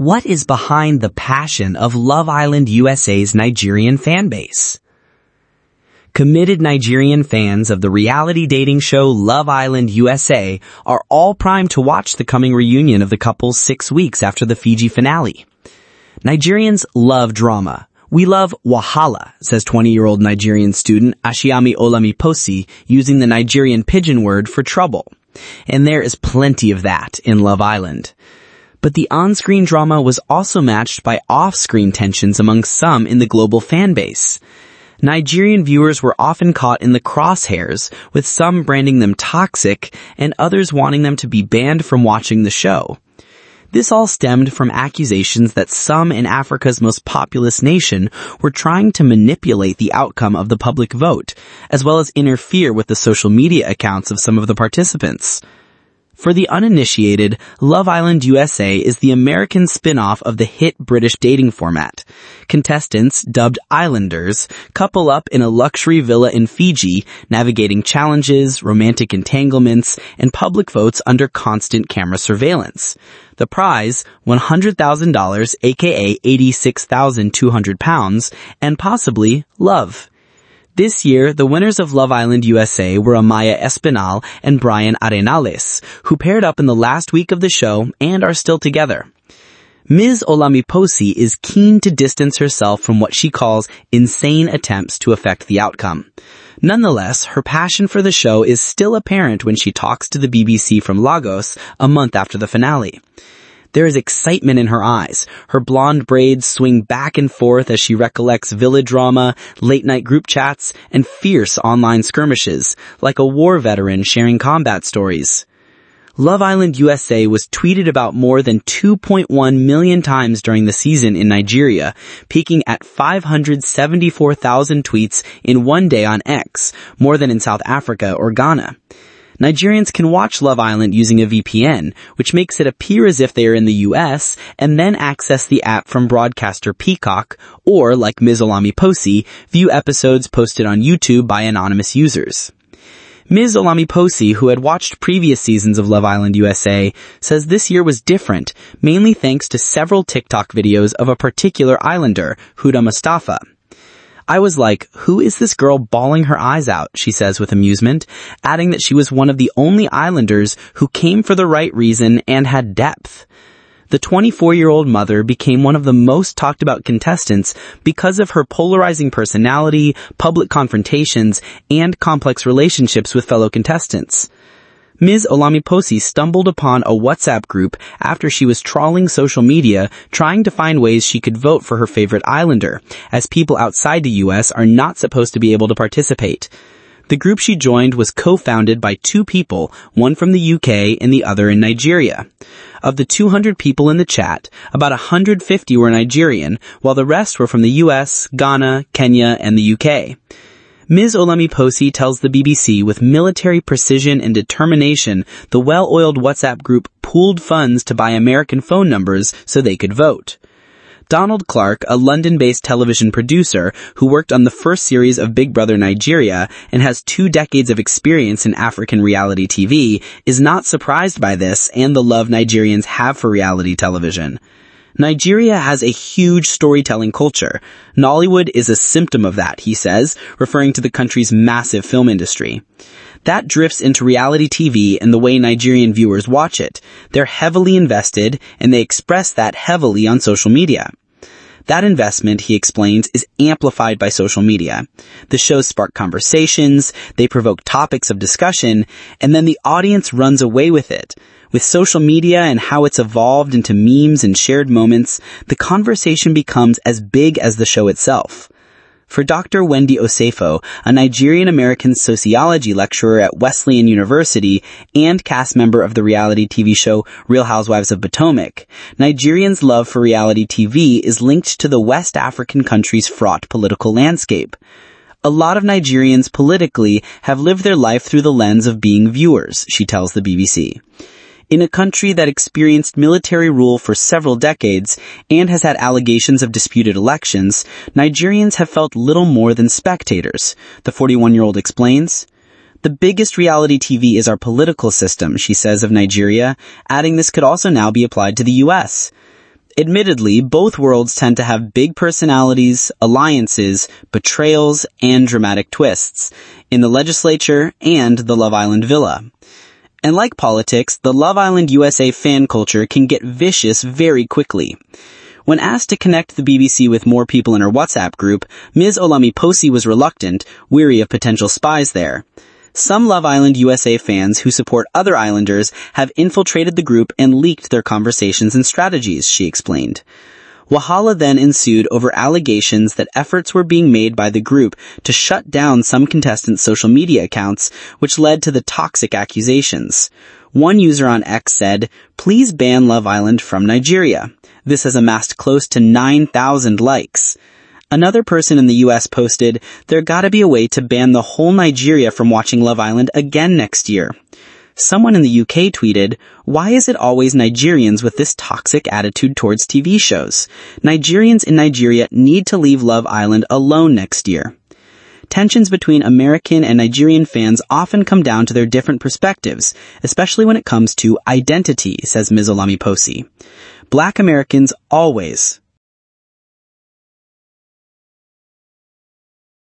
What is behind the passion of Love Island USA's Nigerian fanbase? Committed Nigerian fans of the reality dating show Love Island USA are all primed to watch the coming reunion of the couple 6 weeks after the Fiji finale. Nigerians love drama. We love wahala, says 20-year-old Nigerian student Ashiami Olamiposi, using the Nigerian pidgin word for trouble. And there is plenty of that in Love Island. But the on-screen drama was also matched by off-screen tensions among some in the global fanbase. Nigerian viewers were often caught in the crosshairs, with some branding them toxic and others wanting them to be banned from watching the show. This all stemmed from accusations that some in Africa's most populous nation were trying to manipulate the outcome of the public vote, as well as interfere with the social media accounts of some of the participants. For the uninitiated, Love Island USA is the American spin-off of the hit British dating format. Contestants, dubbed Islanders, couple up in a luxury villa in Fiji, navigating challenges, romantic entanglements, and public votes under constant camera surveillance. The prize, $100,000, aka 86,200 pounds, and possibly love. This year, the winners of Love Island USA were Amaya Espinal and Brian Arenales, who paired up in the last week of the show and are still together. Ms. Olamiposi is keen to distance herself from what she calls insane attempts to affect the outcome. Nonetheless, her passion for the show is still apparent when she talks to the BBC from Lagos a month after the finale. There is excitement in her eyes. Her blonde braids swing back and forth as she recollects villa drama, late-night group chats, and fierce online skirmishes, like a war veteran sharing combat stories. Love Island USA was tweeted about more than 2.1 million times during the season in Nigeria, peaking at 574,000 tweets in one day on X, more than in South Africa or Ghana. Nigerians can watch Love Island using a VPN, which makes it appear as if they are in the US, and then access the app from broadcaster Peacock, or, like Ms. Olamiposi, view episodes posted on YouTube by anonymous users. Ms. Olamiposi, who had watched previous seasons of Love Island USA, says this year was different, mainly thanks to several TikTok videos of a particular islander, Huda Mustafa. I was like, who is this girl bawling her eyes out, she says with amusement, adding that she was one of the only islanders who came for the right reason and had depth. The 24-year-old mother became one of the most talked about contestants because of her polarizing personality, public confrontations, and complex relationships with fellow contestants. Ms. Olamiposi stumbled upon a WhatsApp group after she was trawling social media trying to find ways she could vote for her favorite islander, as people outside the US are not supposed to be able to participate. The group she joined was co-founded by two people, one from the UK and the other in Nigeria. Of the 200 people in the chat, about 150 were Nigerian, while the rest were from the US, Ghana, Kenya, and the UK. Ms. Olamiposi tells the BBC with military precision and determination the well-oiled WhatsApp group pooled funds to buy American phone numbers so they could vote. Donald Clark, a London-based television producer who worked on the first series of Big Brother Nigeria and has 2 decades of experience in African reality TV, is not surprised by this and the love Nigerians have for reality television. Nigeria has a huge storytelling culture. Nollywood is a symptom of that, he says, referring to the country's massive film industry. That drifts into reality TV and the way Nigerian viewers watch it. They're heavily invested, and they express that heavily on social media. That investment, he explains, is amplified by social media. The shows spark conversations, they provoke topics of discussion, and then the audience runs away with it. With social media and how it's evolved into memes and shared moments, the conversation becomes as big as the show itself. For Dr. Wendy Osefo, a Nigerian-American sociology lecturer at Wesleyan University and cast member of the reality TV show Real Housewives of Potomac, Nigerians' love for reality TV is linked to the West African country's fraught political landscape. A lot of Nigerians politically have lived their life through the lens of being viewers, she tells the BBC. In a country that experienced military rule for several decades and has had allegations of disputed elections, Nigerians have felt little more than spectators, the 41-year-old explains. The biggest reality TV is our political system, she says of Nigeria, adding this could also now be applied to the U.S. Admittedly, both worlds tend to have big personalities, alliances, betrayals, and dramatic twists in the legislature and the Love Island villa. And like politics, the Love Island USA fan culture can get vicious very quickly. When asked to connect the BBC with more people in her WhatsApp group, Ms. Olamiposi was reluctant, weary of potential spies there. Some Love Island USA fans who support other islanders have infiltrated the group and leaked their conversations and strategies, she explained. Wahala then ensued over allegations that efforts were being made by the group to shut down some contestants' social media accounts, which led to the toxic accusations. One user on X said, "Please ban Love Island from Nigeria." This has amassed close to 9,000 likes. Another person in the US posted, "There gotta be a way to ban the whole Nigeria from watching Love Island again next year." Someone in the UK tweeted, "Why is it always Nigerians with this toxic attitude towards TV shows? Nigerians in Nigeria need to leave Love Island alone next year." Tensions between American and Nigerian fans often come down to their different perspectives, especially when it comes to identity, says Ms. Olamiposi. Black Americans always